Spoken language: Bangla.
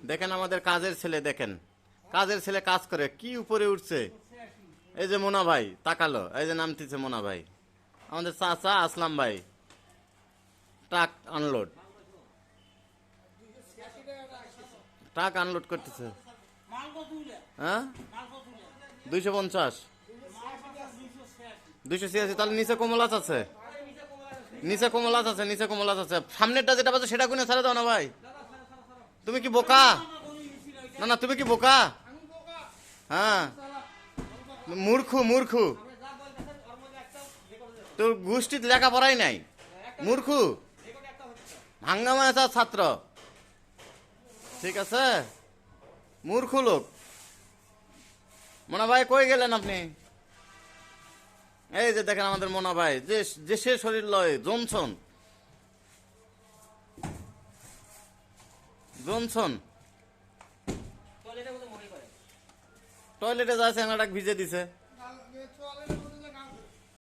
দেখেন আমাদের কাজের ছেলে, দেখেন কাজের ছেলে কাজ করে কি উপরে উঠছে। এই যে মোনা ভাই তাকালো, এই যে নামতেছে মোনা ভাই, আমাদের চাচা আসলাম ভাই ট্রাক আনলোড, ট্রাক আনলোড করতেছে। হ্যাঁ 250 286, তাহলে নিচে কমলাচ আছে, নিচে কমলাচ আছে, নিচে কমলাচ আছে। সামনেরটা যেটা পাচ্ছে সেটা কোনে ছাড়ে দাও না ভাই। তুমি কি বোকা? না না, তুমি কি বোকা? হ্যাঁ মূর্খু, মূর্খু, তোর গোষ্ঠীর লেখাপড়াই নাই, মূর্খু, ভাঙ্গামা ছাত্র, ঠিক আছে, মূর্খু লোক। মোনা ভাই কই গেলেন আপনি? এই যে দেখেন আমাদের মোনা ভাই, যে সে শরীর লয় জনসন, জনসন টয়লেটে যাচ্ছে, এনাটা ভিজে দিছে।